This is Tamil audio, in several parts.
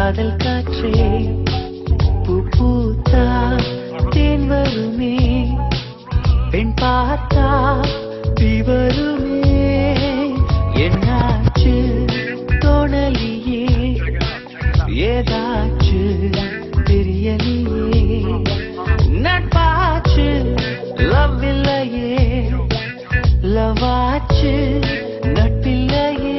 காதல் காற்றே பூ பூத்தா தேன் வருமே பெண் பார்த்தா தீ வருமே என்னாச்சு தோணலியே ஏதாச்சு தெரியலையே நட்பாச்சு லவ் இல்லையே லவாச்சு நட்பில்லையே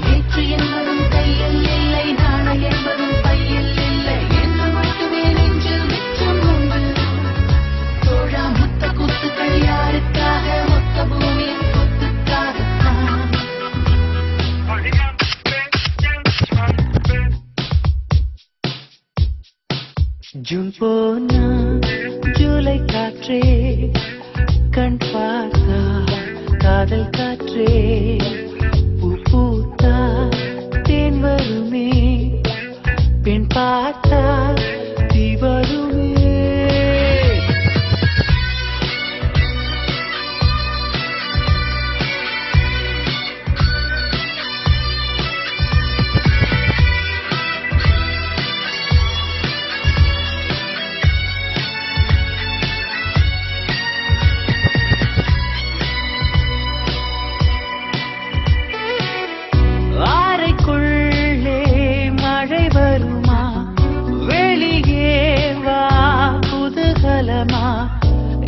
நேற்று என்பதும் கையில் இல்லை நாளை என்பதும் பையில் இல்லை என்று மட்டுமே நெஞ்சில் மிச்சம் உண்டு தோழா முத்த குத்துக்கள் யாருக்காக மொத்த பூமியின் சொத்துக்காகத்தான் ஜூன் போனா ஜூலை காற்றே கண் பார்த்தா காதல் காற்றே பூ பூத்தா தேன் வருமே பெண் பார்த்தா தீ வருமே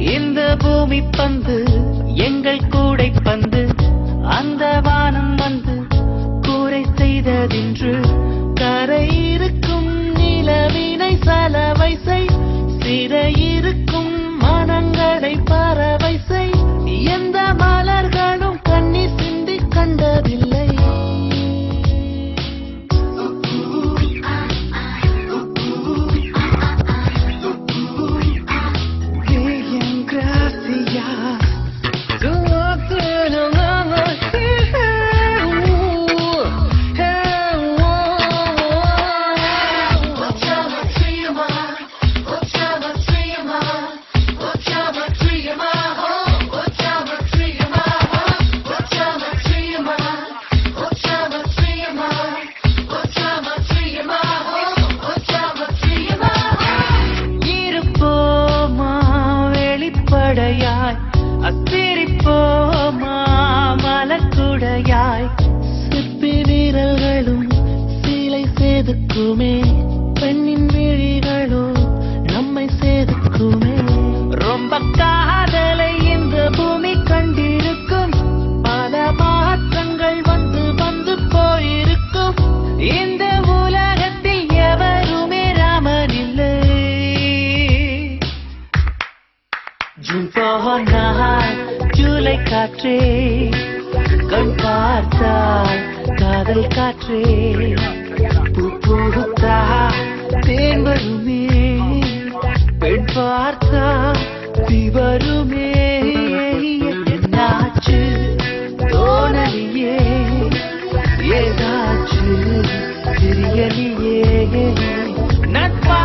இந்த பூமி பந்து எங்கள் கூடை பந்து அந்த வானம் வந்து கூரை செய்ததென்று கரை இருக்கும் நிலவினை சலவை செய் சிறையிருக்கும் மனங்களை பறவை செய் எந்த மலர்களும் கண்ணீர் சிந்தி கண்டதில்லை அத்திரிப்போமா மலக்குடையாய் சிற்பி வீரர்களும் சீலை சேதுக்குமே பெண்ணின் விழிகளோ நம்மை சேதுக்குமே ரொம்ப காதலை இந்த பூமி கண்டிருக்கும் பல மாற்றங்கள் வந்து வந்து போயிருக்கும் இந்த உலகத்தில் எவருமே ராமன் இல்லை ஜூன் போனால் ஜூலை காற்றே கண் பார்த்தால் காதல் காற்றே பூ பூத்தா தேன் வருமே பெண் பார்த்தா தீ வருமே என்னாச்சு தோணலியே ஏதாச்சு தெரியலையே நட்பா